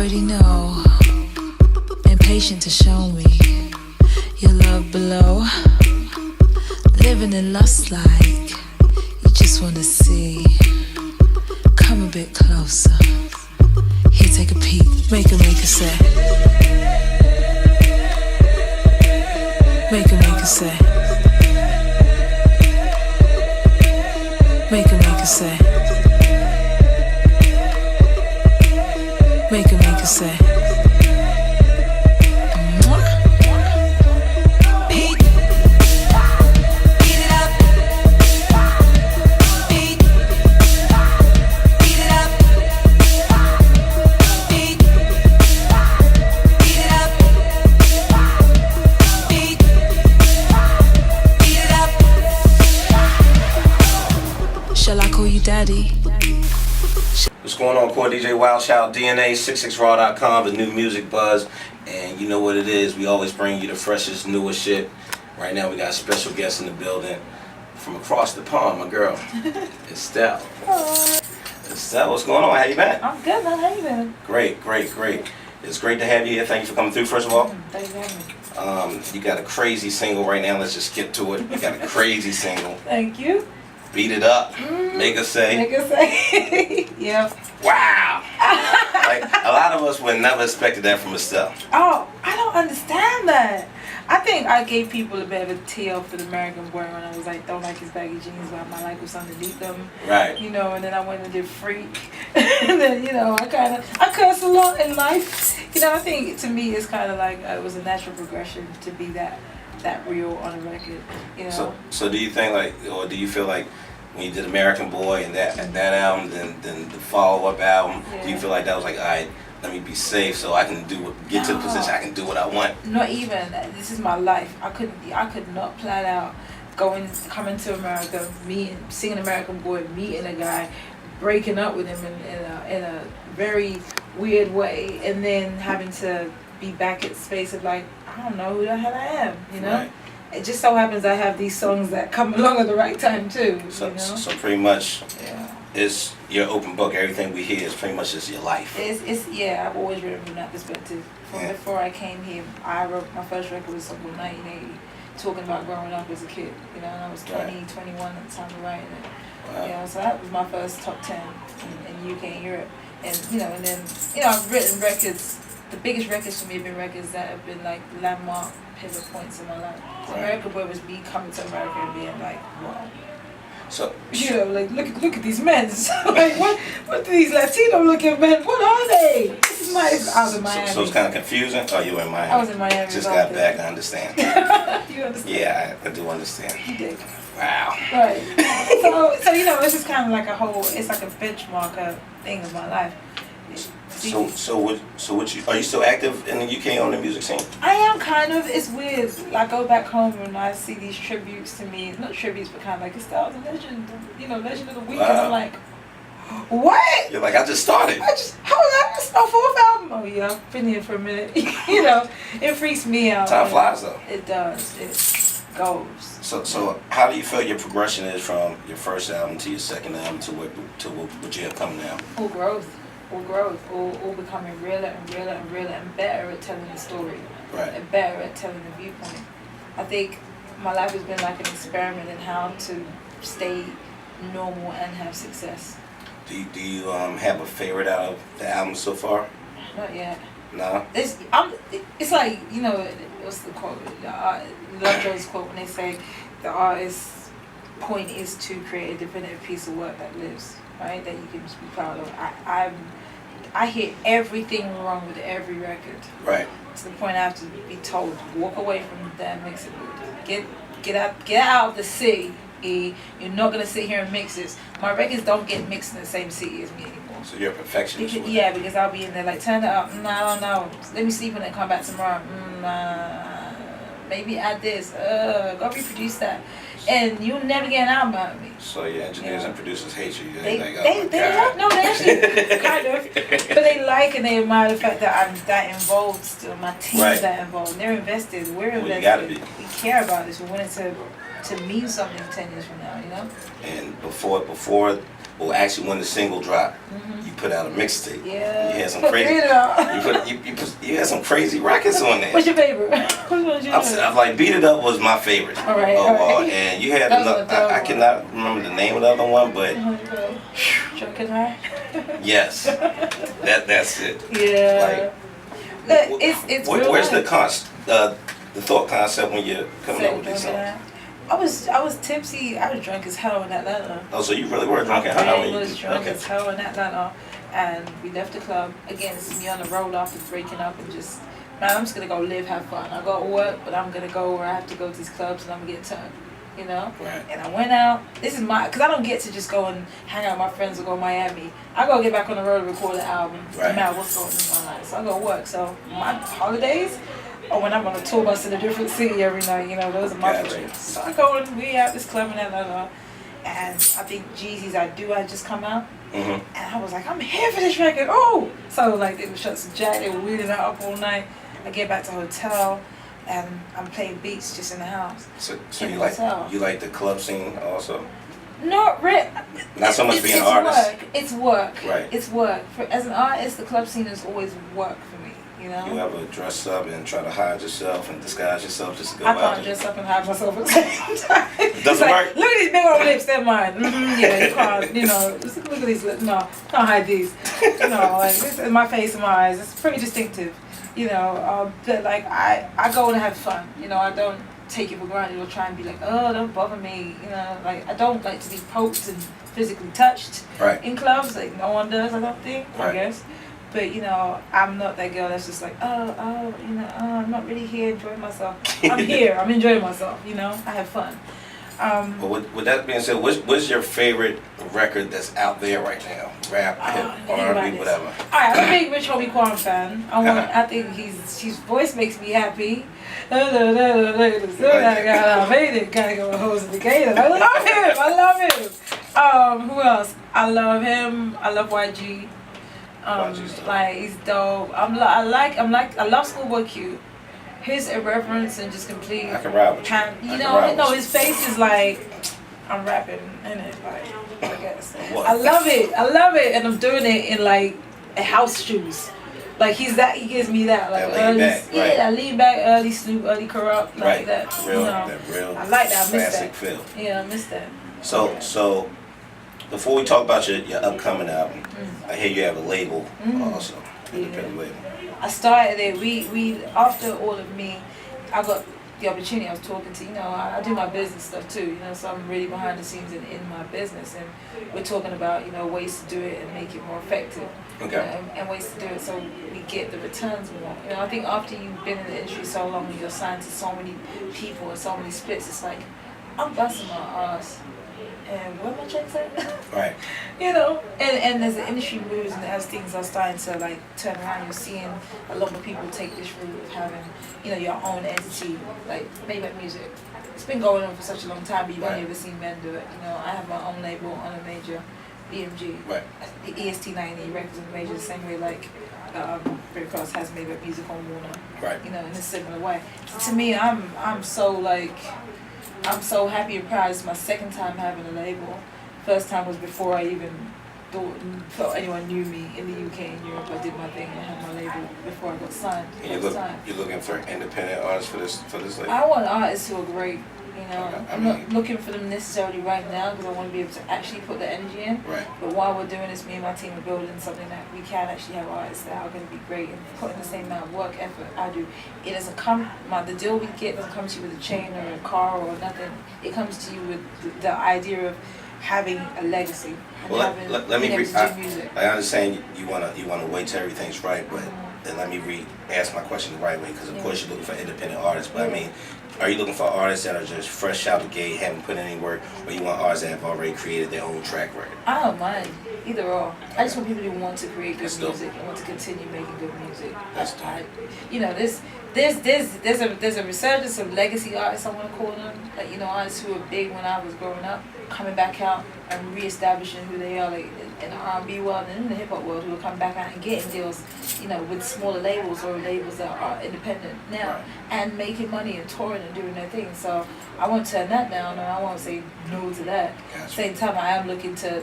already know, impatient to show me your love below. Living in lust like you just wanna see. Come a bit closer. Here, take a peek. Make a say. Make a say. Make a say. Make a say. Daddy. What's going on, Core DJ WildChild, DNA, 66raw.com, the new music buzz, and you know what it is. We always bring you the freshest, newest shit. Right now we got a special guest in the building from across the pond, my girl, Estelle. Estelle, what's going on? How you been? I'm good, man. How you been? Great. It's great to have you here. Thank you for coming through, first of all. Thank you for having me. You got a crazy single right now. Let's just get to it. You got a crazy single. Thank you. Beat it up. Make us say. Make us say. Yeah. Wow. Like, a lot of us would never expected that from Estelle. Oh, I don't understand that. I think I gave people a bit of a TL for the American boy when I was like, don't like his baggy jeans, but my like was underneath them. Right. You know, and then I went and did Freak. And then, you know, I cuss a lot in life. You know, I think to me it's kind of like it was a natural progression to be that real on a record, you know. So do you think like, or do you feel like when you did American Boy and that album, then the follow-up album, do you feel like that was like, all right, let me be safe so I can get to the position I can do what I want? Not even. This is my life. I could not plan out coming to America, singing American Boy, meeting a guy, breaking up with him in a very weird way, and then having to be back at space of like, I don't know who the hell I am, you know? Right. It just so happens I have these songs that come along at the right time too, so, you know? So pretty much, it's your open book. Everything we hear is pretty much just your life. I've always written from that perspective. Before I came here, I wrote my first record was in 1980, talking about growing up as a kid, you know, and I was 20, 21 at the time of writing it. Wow. You know, so that was my first top 10 in UK and Europe. And, you know, and then, you know, I've written records. The biggest records for me have been records that have been like landmark pivot points in my life. So American Boy was me coming to America and being like, wow. So you know, like look at these men. Like what do these Latino looking men? What are they? This is I was in Miami. So it's kind of confusing. Oh, you were in Miami. I was in Miami. Just got back. I understand. You understand? Yeah, I do understand. You did. Wow. Right. So you know, it's just kind of like it's like a benchmark thing of my life. So what are you still active in the UK on the music scene? I am kind of. It's weird. I go back home and I see these tributes to me. Not tributes, but kind of like Estelle's a legend. You know, legend of the week. And I'm like, what? You're like, I just started. How was that? That's my fourth album. Oh yeah, I've been here for a minute. You know, it freaks me out. Time flies though. It does. It goes. So how do you feel your progression is from your first album to your second album to what you have coming now? All growth. All becoming realer and better at telling the story. Right. And better at telling the viewpoint. I think my life has been like an experiment in how to stay normal and have success. Do you have a favorite out of the album so far? Not yet. No. It's like, you know, what's the quote? Lovejoy's quote when they say the artist's point is to create a definitive piece of work that lives, right? That you can just be proud of. I hear everything wrong with every record. Right. To the point I have to be told, walk away from the damn mixing booth. Get out of the city. You're not gonna sit here and mix this. My records don't get mixed in the same city as me anymore. So you're a perfectionist. Because I'll be in there like, turn it up. No, I don't know. Let me sleep on it and come back tomorrow. Maybe add this. Go reproduce that. And you'll never get an album out of me. So your engineers and producers hate you. They actually kind of, but they like and they admire the fact that I'm that involved still. My team's that involved. They're invested. We're invested. You gotta be. We care about this. We want it to mean something 10 years from now, you know. And before or actually when the single dropped, you put out a mixtape. Yeah. You had some crazy. You had some crazy records on there. What's your favorite? I'm like Beat It Up was my favorite. All right. And you had another. I cannot remember the name of the other one, but. Drunken High. Yes. That's it. Yeah. Like, it's where's the thought concept when you're coming up with these songs? I was tipsy. I was drunk as hell in Atlanta. Oh, so you really were drunk as hell? I was drunk as hell in Atlanta, and we left the club. Again, it's me on the road after breaking up and just, man, I'm just gonna go live, have fun. I got to work, but I'm gonna go where I have to go to these clubs and I'm gonna get turned. You know? Right. And I went out. This is because I don't get to just go and hang out with my friends or go to Miami. I go get back on the road and record an album. No matter what's going on in my life. So I go work. So my holidays, or when I'm on a tour bus in a different city every night, you know, those are my holidays. So I go and we at this club in Atlanta, and I think Jeezy's I Do had just come out. And I was like, I'm here for this record. Oh! So like they would shut some jack, they were wheeling that up all night. I get back to the hotel. And I'm playing beats just in the house. So you like the club scene also? Not really. Not so much being an artist. It's work. Right. It's work. As an artist, the club scene is always work for me. You know. You ever dress up and try to hide yourself and disguise yourself just to go out? I can't dress up and hide myself at the same time. Doesn't work. Look at these big old lips. They're mine. Yeah, you can't. You know. Look at these lips. No, can't hide these. You know, like this is my face and my eyes. It's pretty distinctive. You know, but like I go and have fun. You know, I don't take it for granted or try and be like, oh, don't bother me. You know, like I don't like to be poked and physically touched in clubs. Like no one does, I don't think. I guess. But you know, I'm not that girl that's just like, you know, I'm not really here enjoying myself. I'm here. I'm enjoying myself. You know, I have fun. But with that being said, what's your favorite record that's out there right now? Rap, hip, R&B, whatever. Alright, I'm a big Rich Homie Quan fan. I think his voice makes me happy. I made it. Gotta go with hoes in the gator. I love him. Who else? I love him. I love YG. Like he's dope. I love Schoolboy Q. His irreverence and just complete. I can rap with you. You know, his face is like, I'm rapping in it. Like, I guess. I love it, and I'm doing it in like house shoes. Like he gives me that like that lean back, early Snoop, early Corrupt, like that. Real, you know, that real. I like that. I miss classic that. feel. Yeah, I miss that. So before we talk about your upcoming album, I hear you have a label also, independent label. I started it. We after all of me, I got the opportunity. I was talking to, you know, I do my business stuff too, you know, so I'm really behind the scenes in my business, and we're talking about, you know, ways to do it and make it more effective. Okay. You know, and ways to do it so we get the returns we want. You know, I think after you've been in the industry so long and you're signed to so many people and so many splits, it's like, I'm busting my ass. And where my checks at? Right. You know, and as the industry moves and as things are starting to like turn around, you're seeing a lot more people take this route of having, you know, your own entity, like Maybach Music. It's been going on for such a long time, but you've only ever seen men do it. You know, I have my own label on a major, BMG. Right. The EST90 records on a major, the same way like Bred has Maybach Music on Warner. Right. You know, in a similar way. So to me, I'm so happy and proud. It's my second time having a label. First time was before I even thought anyone knew me in the UK and Europe. I did my thing and I had my label before I got signed. You're looking for independent artists for this label? I want artists who are great. You know, Okay. I'm not looking for them necessarily right now because I want to be able to actually put the energy in. Right. But while we're doing this, me and my team are building something that we can actually have artists that are going to be great and putting the same amount of work, effort I do. It doesn't come, the deal we get doesn't come to you with a chain or a car or nothing. It comes to you with the idea of having a legacy. And let me music. I understand you wanna wait till everything's right, but then let me ask my question the right way, because of course you're looking for independent artists. But I mean, are you looking for artists that are just fresh out the gate, haven't put in any work, or you want artists that have already created their own track record? I don't mind either or. I just want people who want to create good That's music dope. and want to continue making good music. That's dope. You know, there's a resurgence of legacy artists, I want to call them, like, you know, artists who were big when I was growing up, coming back out and reestablishing who they are, like in the R&B world and in the hip hop world, who will come back out and getting deals, you know, with smaller labels or labels that are independent now, and making money and touring and doing their thing. So I won't turn that down, and I won't say no to that. Gotcha. Same time, I am looking to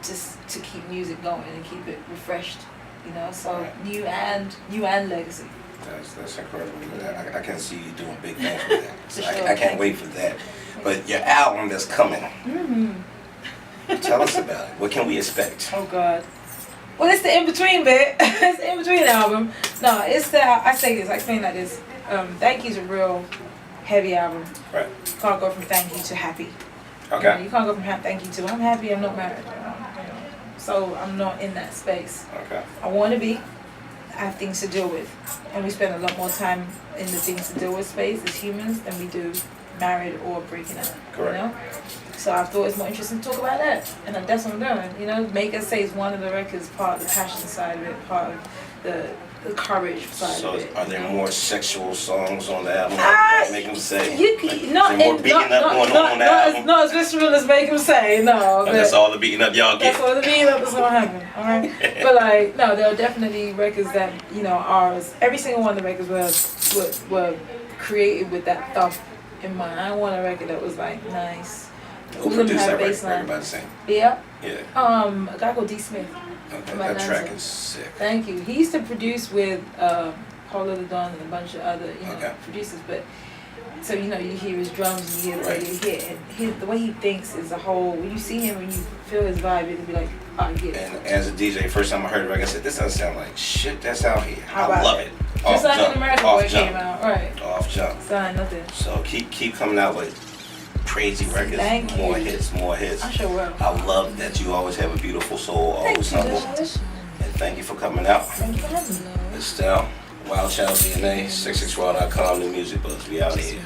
just to keep music going and keep it refreshed, you know. So Right. new and legacy. That's incredible. I can see you doing big things with that. For So sure. I can't wait for that. But your album that's coming, tell us about it. What can we expect? Oh God. Well, it's the in between bit. It's the in between album. No, it's the. I say this. I explain like this. Thank You's a real heavy album. Right. You can't go from Thank You to Happy. Okay. You can't go from Thank You to I'm happy. I'm not married. You know? So I'm not in that space. Okay. I want to be. I have things to deal with, and we spend a lot more time in the things to deal with space as humans than we do married or breaking up. Correct. You know. So I thought it's more interesting to talk about that, and that's what I'm doing. You know, Make Us Say is one of the records, part of the passion side of it, part of the courage side So of it. are there more sexual songs on the album? Make them say. You not is there more beating up going on the album? Not as visceral as Make Them Say, no. And that's all the beating up y'all get. That's all the beating up is gonna happen, alright? But like, no, there are definitely records that, you know, ours, every single one of the records were created with that thought in mind. I want a record that was like nice. Who produced that record? Everybody sing. Yeah. Yeah. A guy called D. Smith. Okay, that track is sick. Thank you. He used to produce with Paula the Don and a bunch of other, you know, producers, but so you know, you hear his drums and you hear the way he hit, and the way he thinks is a whole. When you see him, when you feel his vibe, it'll be like, oh, I get it. And as a DJ, first time I heard the record, I said, this doesn't sound like shit that's out here. How I about love it? it. Just like an American Boy came out, right? Off jump. Sound nothing. So keep coming out with crazy records. Thank you. More hits. I sure will. I love that you always have a beautiful soul, always humble. And thank you for coming out. Thank you for having me. Estelle, WildChild DNA, 66raw.com, New Music Buzz. We out here.